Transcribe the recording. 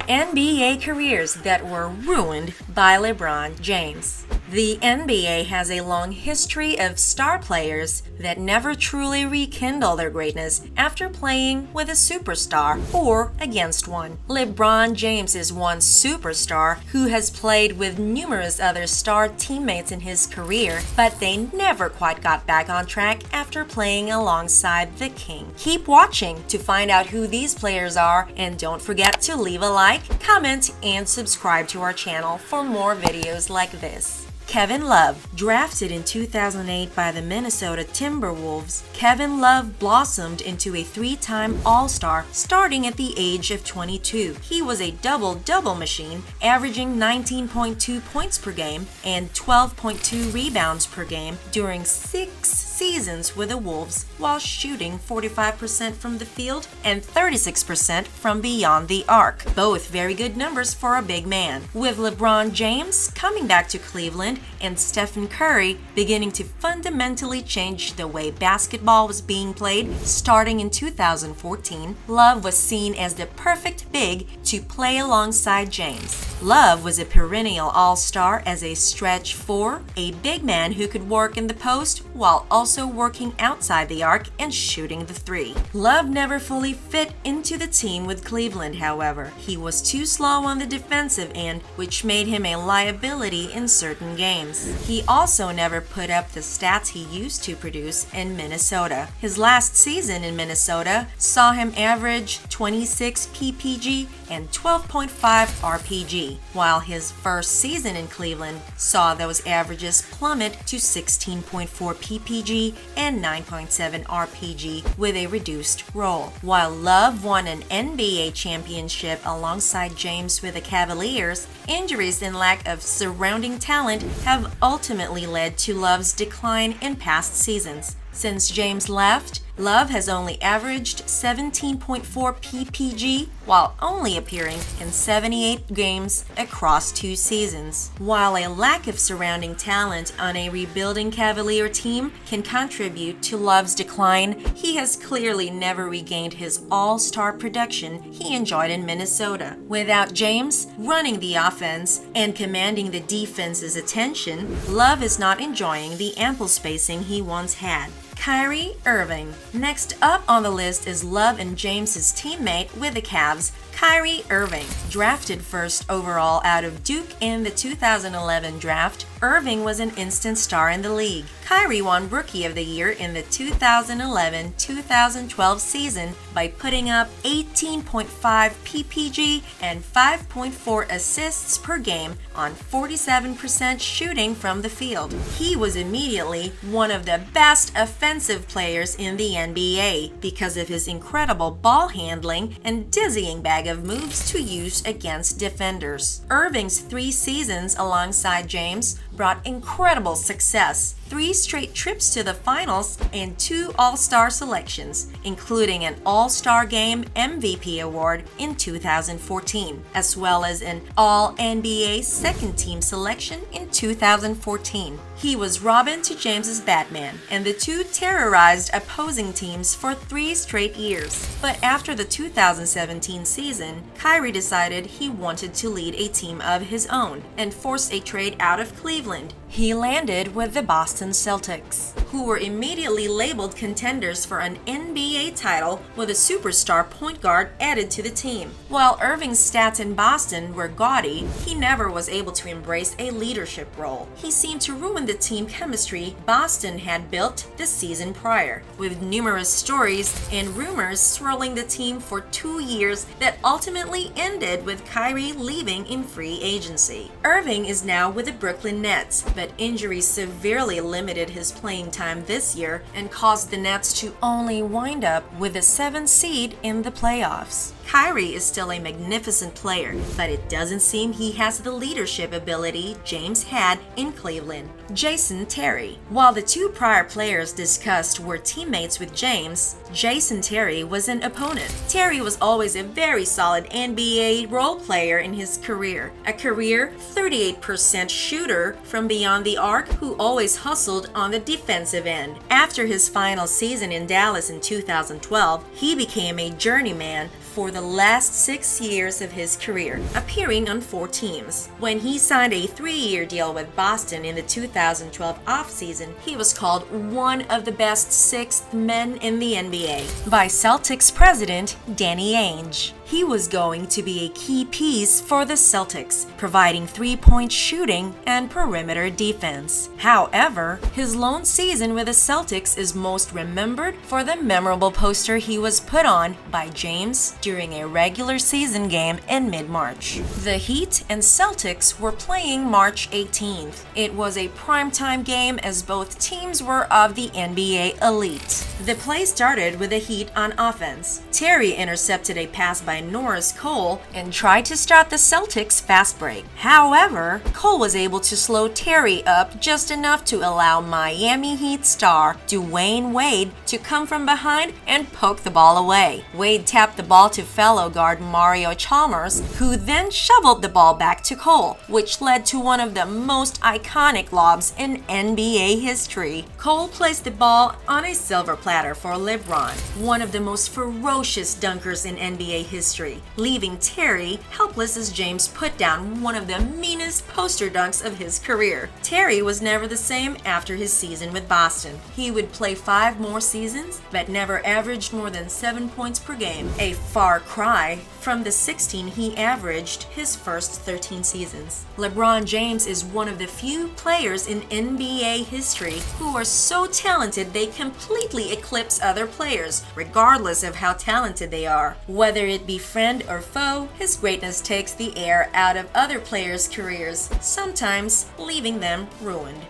NBA careers that were ruined by LeBron James. The NBA has a long history of star players that never truly rekindle their greatness after playing with a superstar or against one. LeBron James is one superstar who has played with numerous other star teammates in his career, but they never quite got back on track after playing alongside the King. Keep watching to find out who these players are, and don't forget to leave a like, comment, and subscribe to our channel for more videos like this. Kevin Love. Drafted in 2008 by the Minnesota Timberwolves, Kevin Love blossomed into a three-time All-Star starting at the age of 22. He was a double-double machine, averaging 19.2 points per game and 12.2 rebounds per game during 6 seasons with the Wolves, while shooting 45% from the field and 36% from beyond the arc. Both very good numbers for a big man. With LeBron James coming back to Cleveland and Stephen Curry beginning to fundamentally change the way basketball was being played starting in 2014, Love was seen as the perfect big to play alongside James. Love was a perennial all-star as a stretch four, a big man who could work in the post while also working outside the arc and shooting the three. Love never fully fit into the team with Cleveland, however. He was too slow on the defensive end, which made him a liability in certain games. He also never put up the stats he used to produce in Minnesota. His last season in Minnesota saw him average 26 PPG and 12.5 RPG, while his first season in Cleveland saw those averages plummet to 16.4 PPG and 9.7 RPG with a reduced role. While Love won an NBA championship alongside James with the Cavaliers, injuries and lack of surrounding talent have ultimately led to Love's decline in past seasons. Since James left, Love has only averaged 17.4 PPG while only appearing in 78 games across 2 seasons. While a lack of surrounding talent on a rebuilding Cavalier team can contribute to Love's decline, he has clearly never regained his all-star production he enjoyed in Minnesota. Without James running the offense and commanding the defense's attention, Love is not enjoying the ample spacing he once had. Kyrie Irving. Next up on the list is Love and James's teammate with the Cavs, Kyrie Irving. Drafted first overall out of Duke in the 2011 draft, Irving was an instant star in the league. Kyrie won Rookie of the Year in the 2011-2012 season by putting up 18.5 PPG and 5.4 assists per game on 47% shooting from the field. He was immediately one of the best offensive players in the NBA because of his incredible ball handling and dizzying bag of moves to use against defenders. Irving's 3 seasons alongside James brought incredible success, 3 straight trips to the finals, and 2 All-Star selections, including an All-Star Game MVP award in 2014, as well as an All-NBA Second Team selection in 2014. He was Robin to James's Batman, and the two terrorized opposing teams for 3 straight years. But after the 2017 season, Kyrie decided he wanted to lead a team of his own and forced a trade out of Cleveland. He landed with the Boston Celtics, who were immediately labeled contenders for an NBA title with a superstar point guard added to the team. While Irving's stats in Boston were gaudy, he never was able to embrace a leadership role. He seemed to ruin the team chemistry Boston had built the season prior, with numerous stories and rumors swirling the team for 2 years that ultimately ended with Kyrie leaving in free agency. Irving is now with the Brooklyn Nets, but injuries severely limited his playing time this year and caused the Nets to only wind up with a 7th seed in the playoffs. Kyrie is still a magnificent player, but it doesn't seem he has the leadership ability James had in Cleveland. Jason Terry. While the 2 prior players discussed were teammates with James, Jason Terry was an opponent. Terry was always a very solid NBA role player in his career, a career 38% shooter from beyond the arc who always hustled on the defensive end. After his final season in Dallas in 2012, he became a journeyman for the last 6 years of his career, appearing on 4 teams. When he signed a 3-year deal with Boston in the 2012 offseason, he was called one of the best 6th men in the NBA by Celtics president Danny Ainge. He was going to be a key piece for the Celtics, providing 3-point shooting and perimeter defense. However, his lone season with the Celtics is most remembered for the memorable poster he was put on by James during a regular season game in mid-March. The Heat and Celtics were playing March 18th. It was a primetime game as both teams were of the NBA elite. The play started with the Heat on offense. Terry intercepted a pass by Norris Cole and tried to start the Celtics fast break. However, Cole was able to slow Terry up just enough to allow Miami Heat star Dwayne Wade to come from behind and poke the ball away. Wade tapped the ball to fellow guard Mario Chalmers, who then shoveled the ball back to Cole, which led to one of the most iconic lobs in NBA history. Cole placed the ball on a silver platter for LeBron, one of the most ferocious dunkers in NBA history, leaving Terry helpless as James put down one of the meanest poster dunks of his career. Terry was never the same after his season with Boston. He would play 5 more seasons, but never averaged more than 7 points per game, a far cry from the 16 he averaged his first 13 seasons. LeBron James is one of the few players in NBA history who are so talented they completely eclipse other players, regardless of how talented they are. Whether it be friend or foe, his greatness takes the air out of other players' careers, sometimes leaving them ruined.